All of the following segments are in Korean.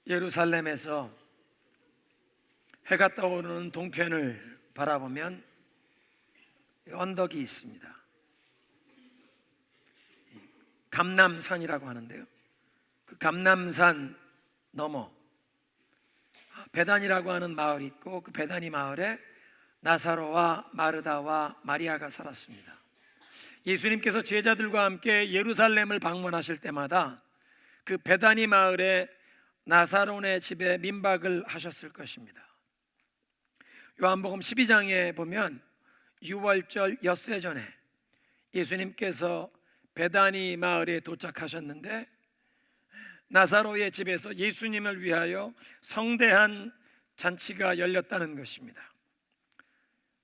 예루살렘에서 해가 떠오르는 동편을 바라보면 언덕이 있습니다. 감람산이라고 하는데요, 그 감람산 너머 베단이라고 하는 마을이 있고, 그 베다니 마을에 나사로와 마르다와 마리아가 살았습니다. 예수님께서 제자들과 함께 예루살렘을 방문하실 때마다 그 베다니 마을에 나사로네 집에 민박을 하셨을 것입니다. 요한복음 12장에 보면 유월절 엿새 전에 예수님께서 베다니 마을에 도착하셨는데, 나사로의 집에서 예수님을 위하여 성대한 잔치가 열렸다는 것입니다.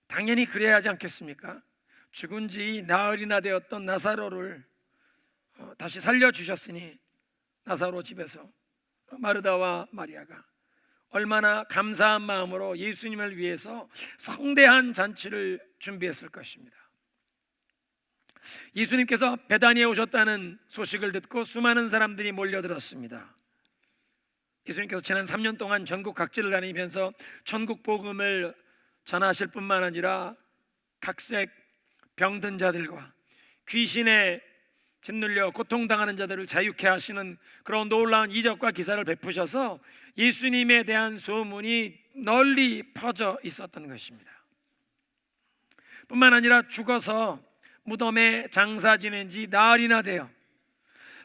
당연히 그래야 하지 않겠습니까? 죽은 지 나흘이나 되었던 나사로를 다시 살려주셨으니 나사로 집에서 마르다와 마리아가 얼마나 감사한 마음으로 예수님을 위해서 성대한 잔치를 준비했을 것입니다. 예수님께서 베다니에 오셨다는 소식을 듣고 수많은 사람들이 몰려들었습니다. 예수님께서 지난 3년 동안 전국 각지를 다니면서 천국 복음을 전하실 뿐만 아니라 각색 병든 자들과 귀신에 짓눌려 고통당하는 자들을 자유케 하시는 그런 놀라운 이적과 기사를 베푸셔서 예수님에 대한 소문이 널리 퍼져 있었던 것입니다. 뿐만 아니라 죽어서 무덤에 장사 지낸 지 나흘이나 되어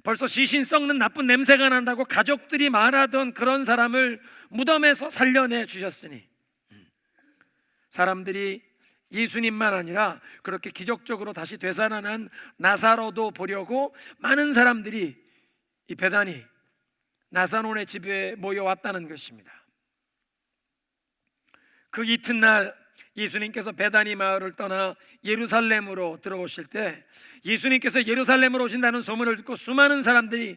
벌써 시신 썩는 나쁜 냄새가 난다고 가족들이 말하던 그런 사람을 무덤에서 살려내 주셨으니, 사람들이 예수님만 아니라 그렇게 기적적으로 다시 되살아난 나사로도 보려고 많은 사람들이 이 베다니 나사로네 집에 모여왔다는 것입니다. 그 이튿날 예수님께서 베다니 마을을 떠나 예루살렘으로 들어오실 때, 예수님께서 예루살렘으로 오신다는 소문을 듣고 수많은 사람들이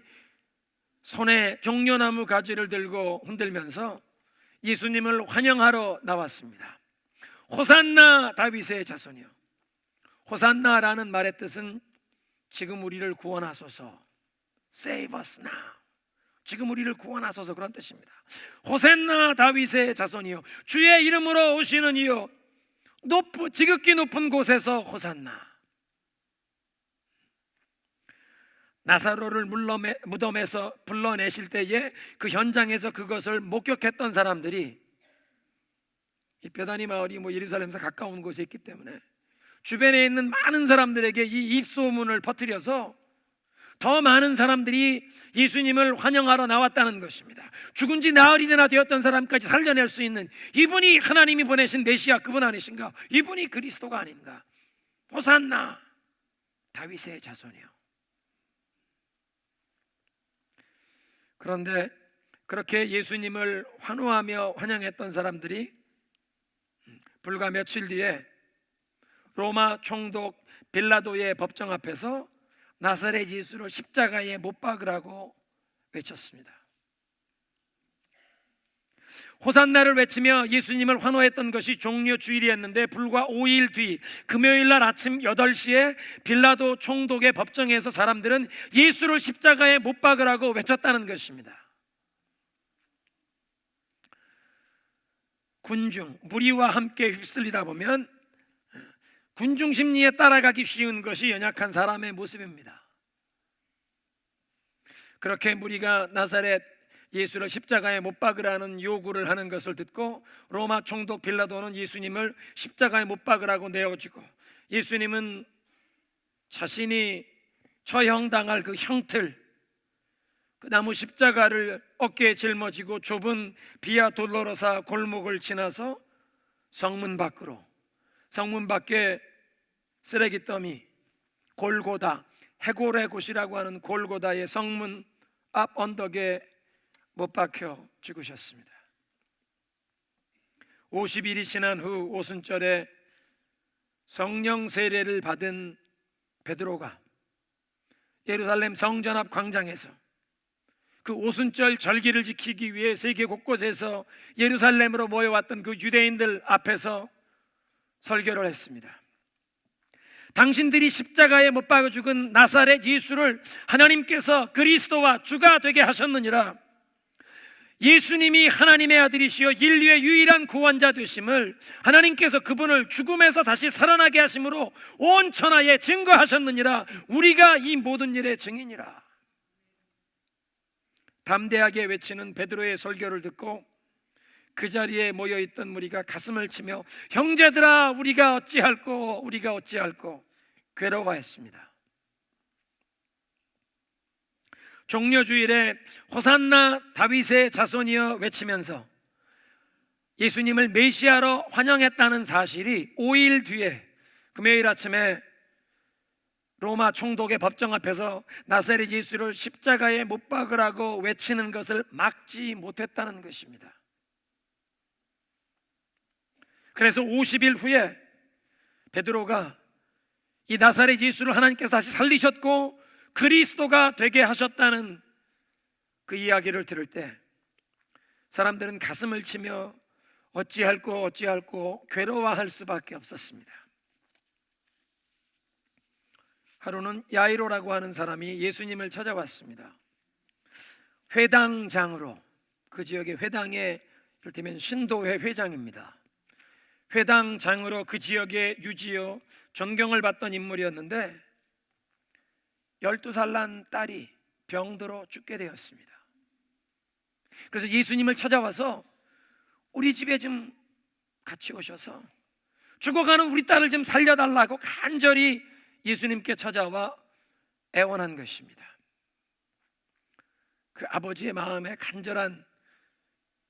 손에 종려나무 가지를 들고 흔들면서 예수님을 환영하러 나왔습니다. 호산나 다윗의 자손이요. 호산나라는 말의 뜻은 지금 우리를 구원하소서, Save us now. 지금 우리를 구원하소서, 그런 뜻입니다. 호산나 다윗의 자손이요, 주의 이름으로 오시는 이요, 지극히 높은 곳에서 호산나. 나사로를 무덤에서 불러내실 때에 그 현장에서 그것을 목격했던 사람들이, 이 베다니 마을이 예루살렘에서 가까운 곳에 있기 때문에 주변에 있는 많은 사람들에게 이 입소문을 퍼뜨려서 더 많은 사람들이 예수님을 환영하러 나왔다는 것입니다. 죽은 지 나흘이나 되었던 사람까지 살려낼 수 있는 이분이 하나님이 보내신 메시아, 그분 아니신가? 이분이 그리스도가 아닌가? 호산나 다윗의 자손이요. 그런데 그렇게 예수님을 환호하며 환영했던 사람들이 불과 며칠 뒤에 로마 총독 빌라도의 법정 앞에서 나사렛 예수를 십자가에 못 박으라고 외쳤습니다. 호산나를 외치며 예수님을 환호했던 것이 종려 주일이었는데, 불과 5일 뒤 금요일날 아침 8시에 빌라도 총독의 법정에서 사람들은 예수를 십자가에 못 박으라고 외쳤다는 것입니다. 군중, 무리와 함께 휩쓸리다 보면 군중 심리에 따라가기 쉬운 것이 연약한 사람의 모습입니다. 그렇게 무리가 나사렛 예수를 십자가에 못 박으라는 요구를 하는 것을 듣고 로마 총독 빌라도는 예수님을 십자가에 못 박으라고 내어주고, 예수님은 자신이 처형당할 그 형틀, 그 나무 십자가를 어깨에 짊어지고 좁은 비아 돌로로사 골목을 지나서 성문 밖에 쓰레기 더미 골고다, 해골의 곳이라고 하는 골고다의 성문 앞 언덕에 못 박혀 죽으셨습니다. 50일이 지난 후 오순절에 성령 세례를 받은 베드로가 예루살렘 성전 앞 광장에서 그 오순절 절기를 지키기 위해 세계 곳곳에서 예루살렘으로 모여왔던 그 유대인들 앞에서 설교를 했습니다. 당신들이 십자가에 못 박아 죽은 나사렛 예수를 하나님께서 그리스도와 주가 되게 하셨느니라. 예수님이 하나님의 아들이시여 인류의 유일한 구원자 되심을, 하나님께서 그분을 죽음에서 다시 살아나게 하심으로 온 천하에 증거하셨느니라. 우리가 이 모든 일의 증인이라. 담대하게 외치는 베드로의 설교를 듣고 그 자리에 모여있던 무리가 가슴을 치며 형제들아 우리가 어찌할꼬 괴로워했습니다. 종려주일에 호산나 다윗의 자손이여 외치면서 예수님을 메시아로 환영했다는 사실이 5일 뒤에 금요일 아침에 로마 총독의 법정 앞에서 나사렛 예수를 십자가에 못 박으라고 외치는 것을 막지 못했다는 것입니다. 그래서 50일 후에 베드로가 이 나사렛 예수를 하나님께서 다시 살리셨고 그리스도가 되게 하셨다는 그 이야기를 들을 때 사람들은 가슴을 치며 어찌할꼬 괴로워할 수밖에 없었습니다. 하루는 야이로라고 하는 사람이 예수님을 찾아왔습니다. 회당장으로, 그 지역의 회당의 이를테면 신도회 회장입니다. 회당장으로 그 지역의 유지요 존경을 받던 인물이었는데 12살 난 딸이 병들어 죽게 되었습니다. 그래서 예수님을 찾아와서 우리 집에 좀 같이 오셔서 죽어가는 우리 딸을 좀 살려달라고 간절히 예수님께 찾아와 애원한 것입니다. 그 아버지의 마음에 간절한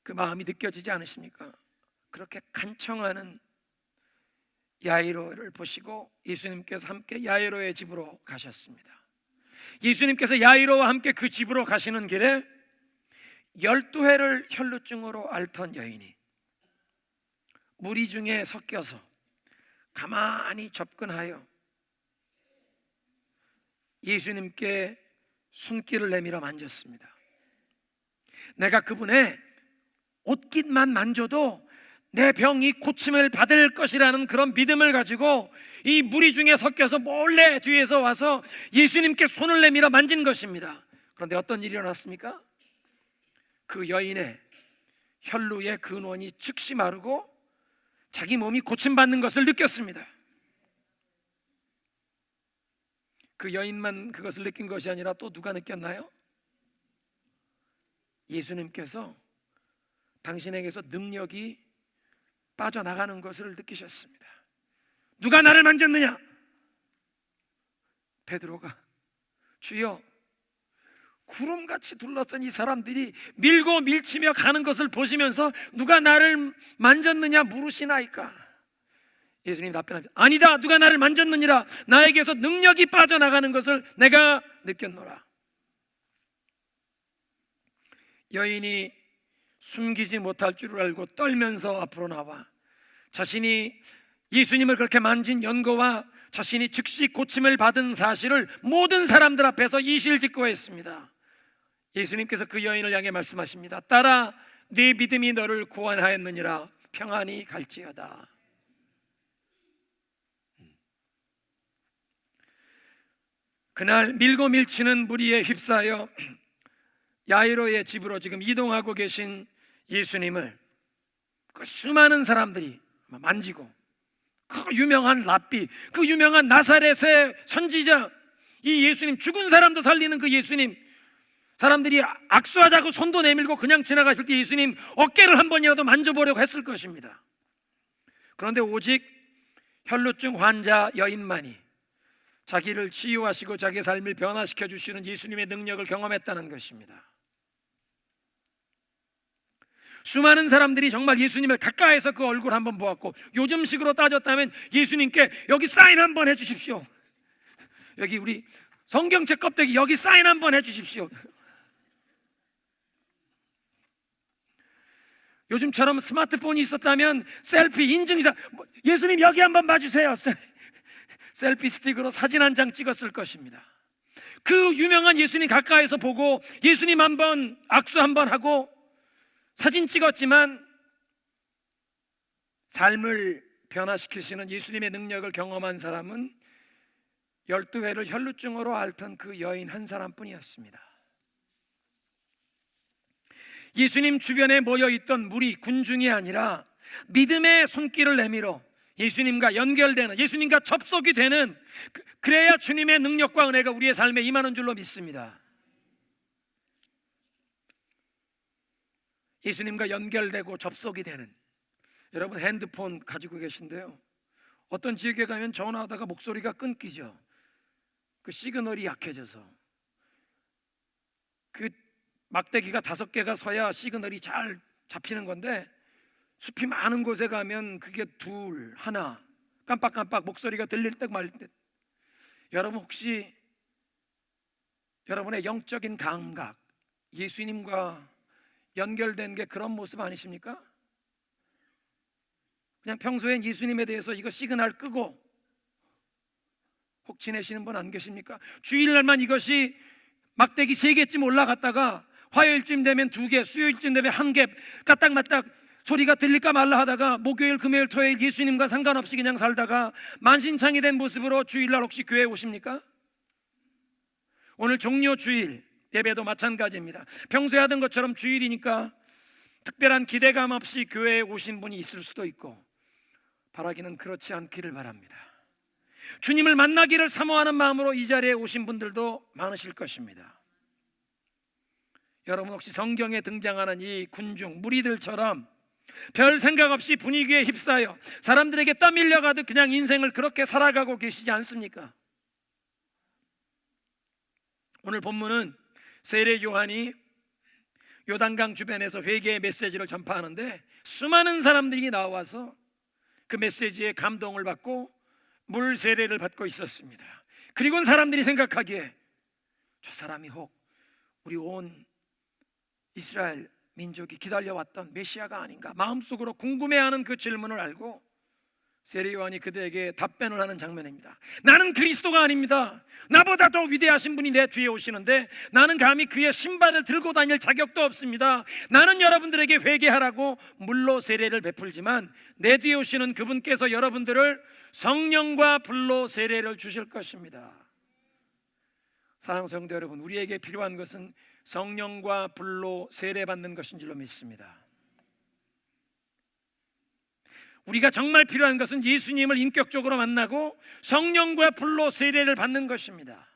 그 마음이 느껴지지 않으십니까? 그렇게 간청하는 야이로를 보시고 예수님께서 함께 야이로의 집으로 가셨습니다. 예수님께서 야이로와 함께 그 집으로 가시는 길에 12회를 혈루증으로 앓던 여인이 무리 중에 섞여서 가만히 접근하여 예수님께 손길을 내밀어 만졌습니다. 내가 그분의 옷깃만 만져도 내 병이 고침을 받을 것이라는 그런 믿음을 가지고 이 무리 중에 섞여서 몰래 뒤에서 와서 예수님께 손을 내밀어 만진 것입니다. 그런데 어떤 일이 일어났습니까? 그 여인의 혈루의 근원이 즉시 마르고 자기 몸이 고침받는 것을 느꼈습니다. 그 여인만 그것을 느낀 것이 아니라 또 누가 느꼈나요? 예수님께서 당신에게서 능력이 빠져나가는 것을 느끼셨습니다. 누가 나를 만졌느냐? 베드로가 주여, 구름같이 둘러싼 이 사람들이 밀고 밀치며 가는 것을 보시면서 누가 나를 만졌느냐 물으시나이까? 예수님 답변합니다. 아니다, 누가 나를 만졌느니라. 나에게서 능력이 빠져나가는 것을 내가 느꼈노라. 여인이 숨기지 못할 줄을 알고 떨면서 앞으로 나와 자신이 예수님을 그렇게 만진 연고와 자신이 즉시 고침을 받은 사실을 모든 사람들 앞에서 이실직고했습니다. 예수님께서 그 여인을 향해 말씀하십니다. 딸아, 네 믿음이 너를 구원하였느니라. 평안히 갈지어다. 그날 밀고 밀치는 무리에 휩싸여 야이로의 집으로 지금 이동하고 계신 예수님을 그 수많은 사람들이 만지고, 그 유명한 랍비, 그 유명한 나사렛의 선지자, 이 예수님, 죽은 사람도 살리는 그 예수님, 사람들이 악수하자고 손도 내밀고 그냥 지나가실 때 예수님 어깨를 한 번이라도 만져보려고 했을 것입니다. 그런데 오직 혈루증 환자 여인만이 자기를 치유하시고 자기의 삶을 변화시켜 주시는 예수님의 능력을 경험했다는 것입니다. 수많은 사람들이 정말 예수님을 가까이서 그 얼굴 한번 보았고, 요즘식으로 따졌다면 예수님께 여기 사인 한번 해주십시오, 여기 우리 성경책 껍데기 여기 사인 한번 해주십시오. 요즘처럼 스마트폰이 있었다면 셀피 인증샷, 예수님 여기 한번 봐주세요, 셀피 스틱으로 사진 한 장 찍었을 것입니다. 그 유명한 예수님 가까이서 보고 예수님 한번 악수 한번 하고 사진 찍었지만 삶을 변화시키시는 예수님의 능력을 경험한 사람은 12회를 혈루증으로 앓던 그 여인 한 사람뿐이었습니다. 예수님 주변에 모여있던 무리, 군중이 아니라 믿음의 손길을 내밀어 예수님과 연결되는, 예수님과 접속이 되는, 그래야 주님의 능력과 은혜가 우리의 삶에 임하는 줄로 믿습니다. 예수님과 연결되고 접속이 되는, 여러분 핸드폰 가지고 계신데요, 어떤 지역에 가면 전화하다가 목소리가 끊기죠. 그 시그널이 약해져서. 그 막대기가 5개가 서야 시그널이 잘 잡히는 건데, 숲이 많은 곳에 가면 그게 둘, 하나, 깜빡깜빡 목소리가 들릴 듯 말 듯. 여러분 혹시 여러분의 영적인 감각, 예수님과 연결된 게 그런 모습 아니십니까? 그냥 평소엔 예수님에 대해서 이거 시그널 끄고 혹 지내시는 분 안 계십니까? 주일날만 이것이 막대기 3개쯤 올라갔다가 화요일쯤 되면 2개, 수요일쯤 되면 1개 까딱마딱 소리가 들릴까 말라 하다가 목요일, 금요일, 토요일 예수님과 상관없이 그냥 살다가 만신창이 된 모습으로 주일날 혹시 교회에 오십니까? 오늘 종료 주일 예배도 마찬가지입니다. 평소에 하던 것처럼 주일이니까 특별한 기대감 없이 교회에 오신 분이 있을 수도 있고, 바라기는 그렇지 않기를 바랍니다. 주님을 만나기를 사모하는 마음으로 이 자리에 오신 분들도 많으실 것입니다. 여러분 혹시 성경에 등장하는 이 군중, 무리들처럼 별 생각 없이 분위기에 휩싸여 사람들에게 떠밀려가듯 그냥 인생을 그렇게 살아가고 계시지 않습니까? 오늘 본문은 세례 요한이 요단강 주변에서 회개의 메시지를 전파하는데, 수많은 사람들이 나와서 그 메시지에 감동을 받고 물 세례를 받고 있었습니다. 그리고는 사람들이 생각하기에 저 사람이 혹 우리 온 이스라엘 민족이 기다려왔던 메시아가 아닌가, 마음속으로 궁금해하는 그 질문을 알고 세례 요한이 그들에게 답변을 하는 장면입니다. 나는 그리스도가 아닙니다. 나보다 더 위대하신 분이 내 뒤에 오시는데 나는 감히 그의 신발을 들고 다닐 자격도 없습니다. 나는 여러분들에게 회개하라고 물로 세례를 베풀지만 내 뒤에 오시는 그분께서 여러분들을 성령과 불로 세례를 주실 것입니다. 사랑하는 성도 여러분, 우리에게 필요한 것은 성령과 불로 세례받는 것인 줄로 믿습니다. 우리가 정말 필요한 것은 예수님을 인격적으로 만나고 성령과 불로 세례를 받는 것입니다.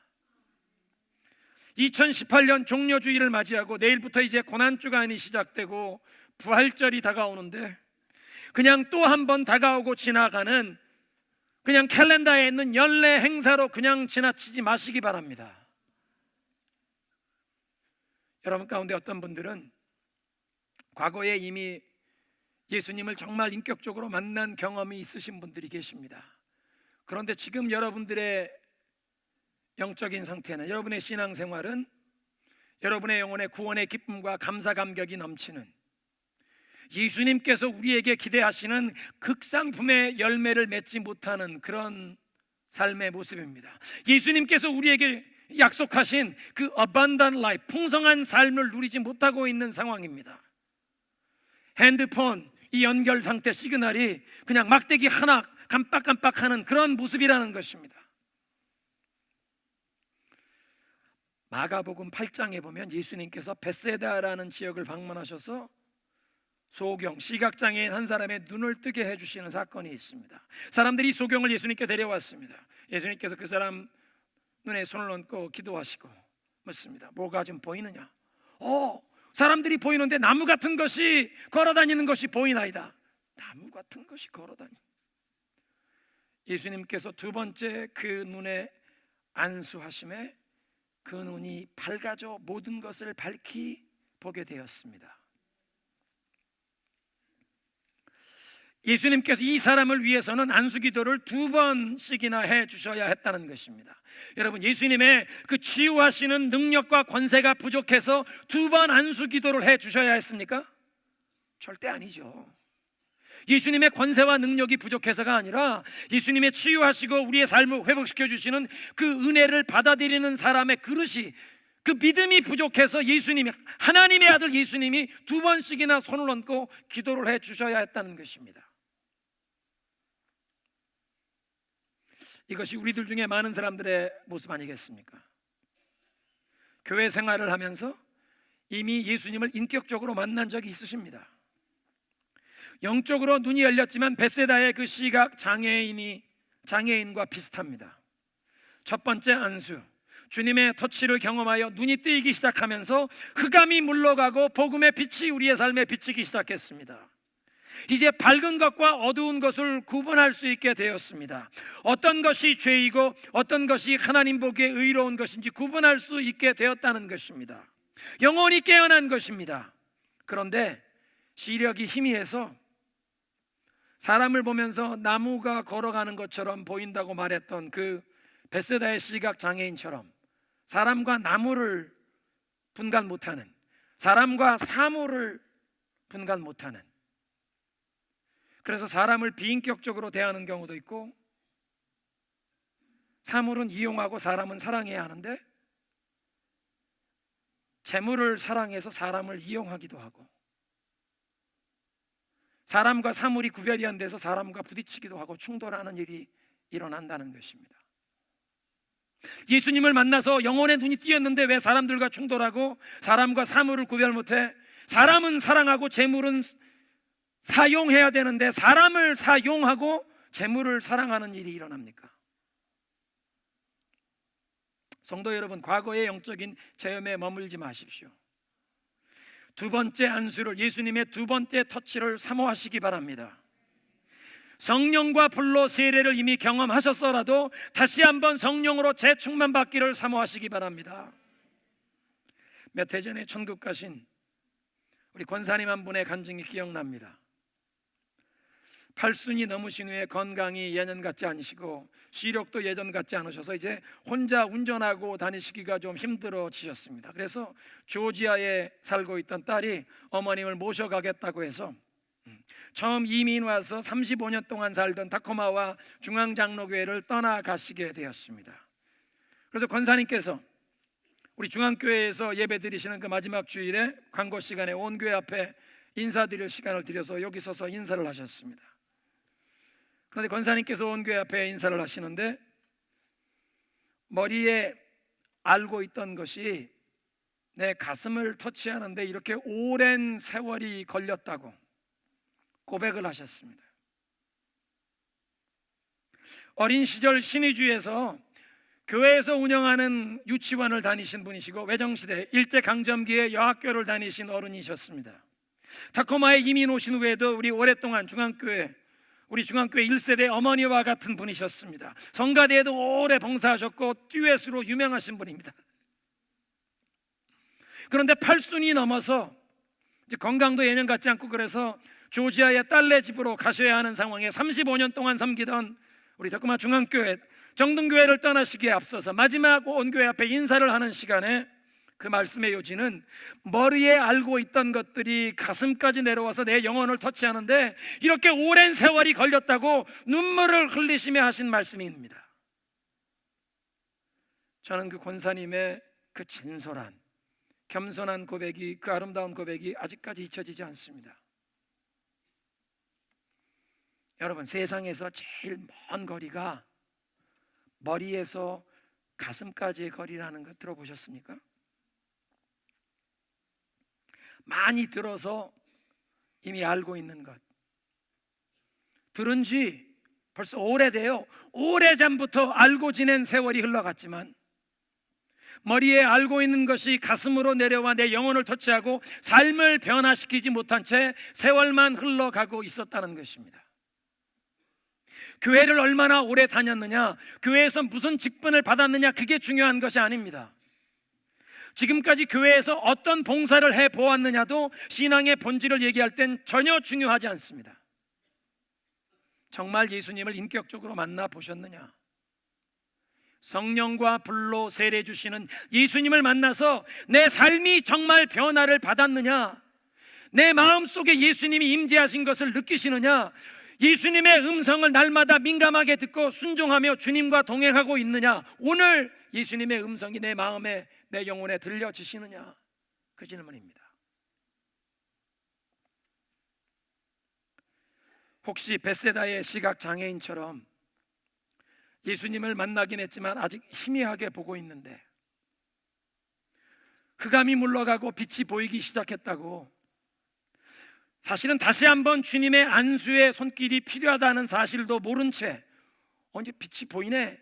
2018년 종료주일을 맞이하고 내일부터 이제 고난주간이 시작되고 부활절이 다가오는데, 그냥 또 한 번 다가오고 지나가는 그냥 캘린더에 있는 연례 행사로 그냥 지나치지 마시기 바랍니다. 여러분 가운데 어떤 분들은 과거에 이미 예수님을 정말 인격적으로 만난 경험이 있으신 분들이 계십니다. 그런데 지금 여러분들의 영적인 상태는, 여러분의 신앙생활은 여러분의 영혼의 구원의 기쁨과 감사 감격이 넘치는, 예수님께서 우리에게 기대하시는 극상품의 열매를 맺지 못하는 그런 삶의 모습입니다. 예수님께서 우리에게 약속하신 그 abundant life, 풍성한 삶을 누리지 못하고 있는 상황입니다. 핸드폰 이 연결 상태 시그널이 그냥 막대기 하나 깜빡깜빡하는 그런 모습이라는 것입니다. 마가복음 8장에 보면 예수님께서 벳세다라는 지역을 방문하셔서 소경, 시각장애인 한 사람의 눈을 뜨게 해주시는 사건이 있습니다. 사람들이 소경을 예수님께 데려왔습니다. 예수님께서 그 사람 눈에 손을 얹고 기도하시고 묻습니다. 뭐가 좀 보이느냐? 사람들이 보이는데 나무 같은 것이 걸어다니는 것이 보이나이다. 나무 같은 것이 걸어다니. 예수님께서 두 번째 그 눈에 안수하심에 그 눈이 밝아져 모든 것을 밝히 보게 되었습니다. 예수님께서 이 사람을 위해서는 안수기도를 2번씩이나 해주셔야 했다는 것입니다. 여러분, 예수님의 그 치유하시는 능력과 권세가 부족해서 2번 안수기도를 해주셔야 했습니까? 절대 아니죠. 예수님의 권세와 능력이 부족해서가 아니라 예수님의 치유하시고 우리의 삶을 회복시켜 주시는 그 은혜를 받아들이는 사람의 그릇이, 그 믿음이 부족해서 예수님이, 하나님의 아들 예수님이 2번씩이나 손을 얹고 기도를 해주셔야 했다는 것입니다. 이것이 우리들 중에 많은 사람들의 모습 아니겠습니까? 교회 생활을 하면서 이미 예수님을 인격적으로 만난 적이 있으십니다. 영적으로 눈이 열렸지만 벳세다의 그 시각 장애인과 비슷합니다. 첫 번째 안수, 주님의 터치를 경험하여 눈이 뜨이기 시작하면서 흑암이 물러가고 복음의 빛이 우리의 삶에 비치기 시작했습니다. 이제 밝은 것과 어두운 것을 구분할 수 있게 되었습니다. 어떤 것이 죄이고 어떤 것이 하나님 보기에 의로운 것인지 구분할 수 있게 되었다는 것입니다. 영혼이 깨어난 것입니다. 그런데 시력이 희미해서 사람을 보면서 나무가 걸어가는 것처럼 보인다고 말했던 그 벳세다의 시각 장애인처럼 사람과 나무를 분간 못하는, 사람과 사물을 분간 못하는, 그래서 사람을 비인격적으로 대하는 경우도 있고, 사물은 이용하고 사람은 사랑해야 하는데 재물을 사랑해서 사람을 이용하기도 하고, 사람과 사물이 구별이 안 돼서 사람과 부딪히기도 하고 충돌하는 일이 일어난다는 것입니다. 예수님을 만나서 영혼의 눈이 띄었는데 왜 사람들과 충돌하고 사람과 사물을 구별 못해? 사람은 사랑하고 재물은 사용해야 되는데 사람을 사용하고 재물을 사랑하는 일이 일어납니까? 성도 여러분, 과거의 영적인 체험에 머물지 마십시오. 두 번째 안수를, 예수님의 두 번째 터치를 사모하시기 바랍니다. 성령과 불로 세례를 이미 경험하셨어라도 다시 한번 성령으로 재충만 받기를 사모하시기 바랍니다. 몇 해 전에 천국 가신 우리 권사님 한 분의 간증이 기억납니다. 팔순이 넘으신 후에 건강이 예전 같지 않으시고 시력도 예전 같지 않으셔서 이제 혼자 운전하고 다니시기가 좀 힘들어지셨습니다. 그래서 조지아에 살고 있던 딸이 어머님을 모셔가겠다고 해서 처음 이민 와서 35년 동안 살던 타코마와 중앙장로교회를 떠나가시게 되었습니다. 그래서 권사님께서 우리 중앙교회에서 예배 드리시는 그 마지막 주일에 광고 시간에 온 교회 앞에 인사드릴 시간을 드려서 여기 서서 인사를 하셨습니다. 그런데 권사님께서 온 교회 앞에 인사를 하시는데 머리에 알고 있던 것이 내 가슴을 터치하는데 이렇게 오랜 세월이 걸렸다고 고백을 하셨습니다. 어린 시절 신의주에서 교회에서 운영하는 유치원을 다니신 분이시고 외정시대 일제강점기에 여학교를 다니신 어른이셨습니다. 타코마에 이민 오신 후에도 우리 오랫동안 우리 중앙교회 1세대 어머니와 같은 분이셨습니다. 성가대에도 오래 봉사하셨고 듀엣으로 유명하신 분입니다. 그런데 팔순이 넘어서 이제 건강도 예년 같지 않고 그래서 조지아의 딸네 집으로 가셔야 하는 상황에 35년 동안 섬기던 우리 타코마 중앙교회 정등교회를 떠나시기에 앞서서 마지막 온교회 앞에 인사를 하는 시간에 그 말씀의 요지는 머리에 알고 있던 것들이 가슴까지 내려와서 내 영혼을 터치하는데 이렇게 오랜 세월이 걸렸다고 눈물을 흘리시며 하신 말씀입니다. 저는 그 권사님의 그 진솔한 겸손한 고백이, 그 아름다운 고백이 아직까지 잊혀지지 않습니다. 여러분, 세상에서 제일 먼 거리가 머리에서 가슴까지의 거리라는 거 들어보셨습니까? 많이 들어서 이미 알고 있는 것, 들은 지 벌써 오래돼요. 오래전부터 알고 지낸 세월이 흘러갔지만 머리에 알고 있는 것이 가슴으로 내려와 내 영혼을 터치하고 삶을 변화시키지 못한 채 세월만 흘러가고 있었다는 것입니다. 교회를 얼마나 오래 다녔느냐, 교회에서 무슨 직분을 받았느냐, 그게 중요한 것이 아닙니다. 지금까지 교회에서 어떤 봉사를 해보았느냐도 신앙의 본질을 얘기할 땐 전혀 중요하지 않습니다. 정말 예수님을 인격적으로 만나보셨느냐? 성령과 불로 세례 주시는 예수님을 만나서 내 삶이 정말 변화를 받았느냐? 내 마음속에 예수님이 임재하신 것을 느끼시느냐? 예수님의 음성을 날마다 민감하게 듣고 순종하며 주님과 동행하고 있느냐? 오늘 예수님의 음성이 내 마음에, 내 영혼에 들려지시느냐? 그 질문입니다. 혹시 벳세다의 시각장애인처럼 예수님을 만나긴 했지만 아직 희미하게 보고 있는데 흑암이 물러가고 빛이 보이기 시작했다고, 사실은 다시 한번 주님의 안수의 손길이 필요하다는 사실도 모른 채 이제 빛이 보이네,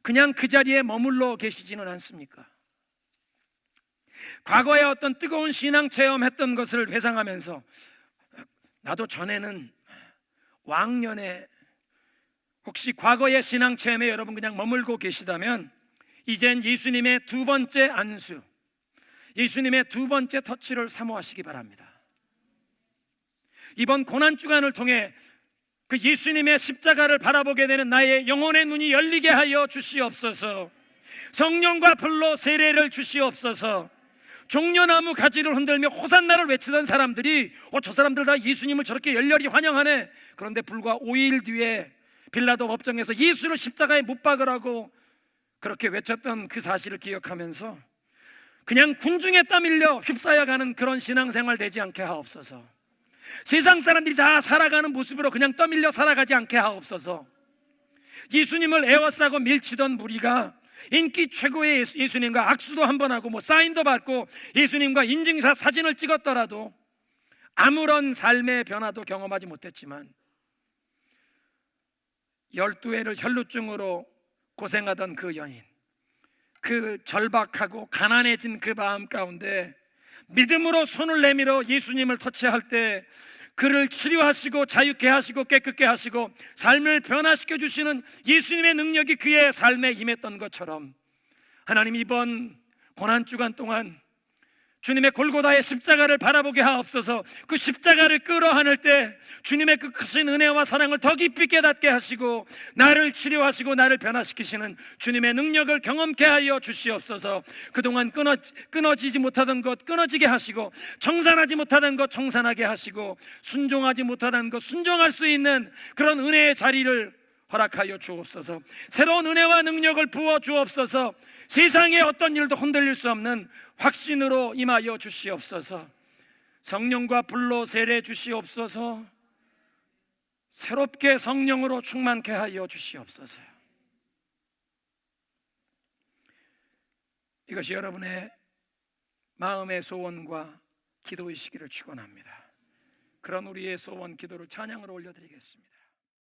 그냥 그 자리에 머물러 계시지는 않습니까? 과거에 어떤 뜨거운 신앙 체험했던 것을 회상하면서, 나도 전에는 왕년에, 혹시 과거의 신앙 체험에 여러분 그냥 머물고 계시다면 이젠 예수님의 두 번째 안수, 예수님의 두 번째 터치를 사모하시기 바랍니다. 이번 고난주간을 통해 그 예수님의 십자가를 바라보게 되는 나의 영혼의 눈이 열리게 하여 주시옵소서. 성령과 불로 세례를 주시옵소서. 종려나무 가지를 흔들며 호산나를 외치던 사람들이 저 사람들 다 예수님을 저렇게 열렬히 환영하네. 그런데 불과 5일 뒤에 빌라도 법정에서 예수를 십자가에 못 박으라고 그렇게 외쳤던 그 사실을 기억하면서 그냥 군중에 떠밀려 휩싸여가는 그런 신앙생활 되지 않게 하옵소서. 세상 사람들이 다 살아가는 모습으로 그냥 떠밀려 살아가지 않게 하옵소서. 예수님을 애워싸고 밀치던 무리가 인기 최고의 예수님과 악수도 한번 하고 사인도 받고 예수님과 인증샷 사진을 찍었더라도 아무런 삶의 변화도 경험하지 못했지만 12회를 혈루증으로 고생하던 그 여인, 그 절박하고 가난해진 그 마음 가운데 믿음으로 손을 내밀어 예수님을 터치할 때 그를 치료하시고 자유케 하시고 깨끗게 하시고 삶을 변화시켜 주시는 예수님의 능력이 그의 삶에 임했던 것처럼, 하나님 이번 고난주간 동안 주님의 골고다의 십자가를 바라보게 하옵소서. 그 십자가를 끌어안을 때 주님의 그 크신 은혜와 사랑을 더 깊이 깨닫게 하시고 나를 치료하시고 나를 변화시키시는 주님의 능력을 경험케 하여 주시옵소서. 그동안 끊어지지 못하던 것 끊어지게 하시고, 청산하지 못하던 것 청산하게 하시고, 순종하지 못하던 것 순종할 수 있는 그런 은혜의 자리를 허락하여 주옵소서. 새로운 은혜와 능력을 부어 주옵소서. 세상의 어떤 일도 흔들릴 수 없는 확신으로 임하여 주시옵소서. 성령과 불로 세례 주시옵소서. 새롭게 성령으로 충만케 하여 주시옵소서. 이것이 여러분의 마음의 소원과 기도의시기를 축원합니다. 그런 우리의 소원 기도를 찬양으로 올려드리겠습니다.